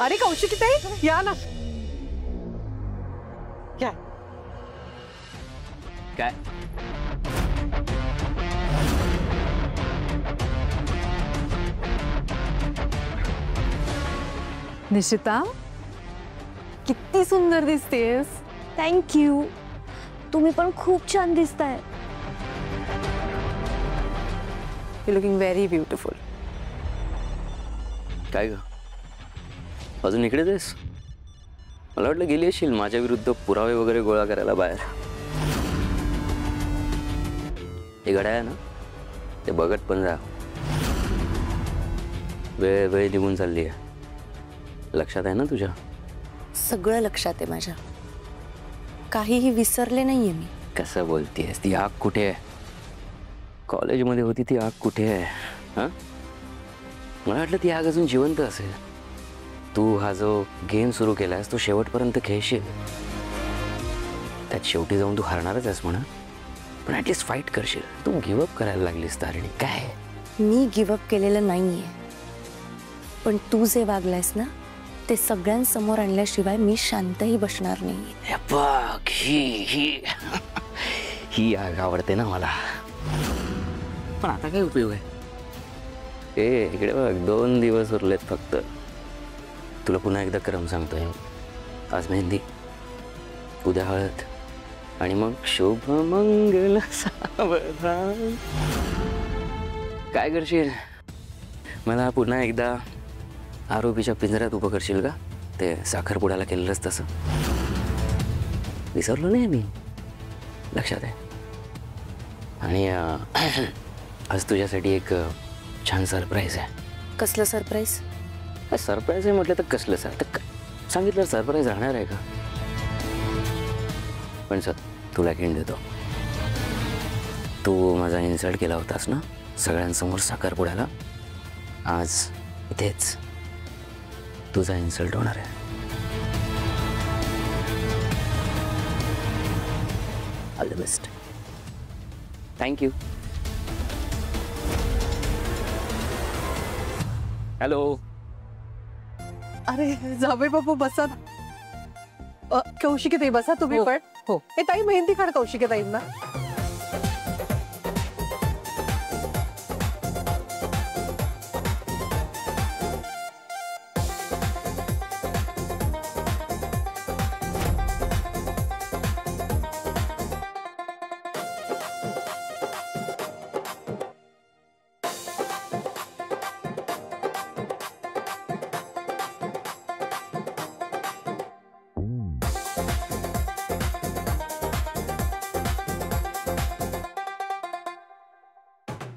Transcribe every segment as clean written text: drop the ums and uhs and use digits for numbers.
अरे कौशिकी ताई या ना. या. काय निशिता किती सुंदर दिसतेस. थँक्यू. तुम्ही पण खूप छान दिसताय. You looking very beautiful. काय ग अजून इकडेच आहेस? मला वाटलं गेली असशील माझ्या विरुद्ध पुरावे वगैरे गोळा करायला बाहेर. हे घड्याळ आहे ना ते बघत पण जा. वेळ वेळ निघून चालली आहे. लक्षात आहे ना तुझ्या? सगळं लक्षात आहे माझ्या. काहीही विसरले नाहीये मी. कसं बोलतेस? ती आग कुठे आहे? कॉलेजमध्ये होती ती आग कुठे आहे? हां मला वाटलं ती आग अजून जिवंत असेल. तू हा जो गेम सुरू केलास तो शेवटपर्यंत खेळशील. त्यात शेवटी जाऊन तू हारणारच आहेस म्हणा, पण ॲटलिस्ट फाईट करशील. तू गिवअप करायला लागलीस तारिणी. काय मी गिवअप केलेलं नाहीये, पण तू जे वागलायस ना ते सगळ्यांसमोर आणल्याशिवाय मी शांतही बसणार नाही. हे बघ ही आग आवडते ना मला. पण आता काय उपयोग आहे? ए इकडे बघ 2 दिवस उरलेत फक्त. तुला पुन्हा एकदा क्रम सांगतोय. आज मेहंदी, उद्या हळद आणि मग शुभ मंगल सावधान. काय करशील? मला पुन्हा एकदा आरोपीच्या पिंजऱ्यात उभं करशील का? ते साखरपुड्याला केलेलंच तसं. विसरलो नाही मी. लक्षात आहे. आणि आज तुझ्यासाठी एक छान सरप्राईज आहे. कसलं सरप्राईज? सरप्राईज आहे म्हटलं तर कसलं सर? तर सांगितलं सरप्राईज राहणार आहे का? पण सर तुला हिंट देतो. तू माझा इन्सल्ट केला होतास ना सगळ्यांसमोर साखरपुड्याला. आज इथेच तुझा इन्सल्ट होणार आहे. All the best. Thank you. Hello. अरे जावे बाबू बसा ना. कौशिकी ताई बसा तुम्ही पण. हो हे ताई मेहंदी काढ कौशिकी ताईंना.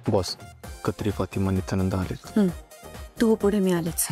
बॉस कत्री फातिमा नित्यानंद आले. तू पुढे मी आलेच.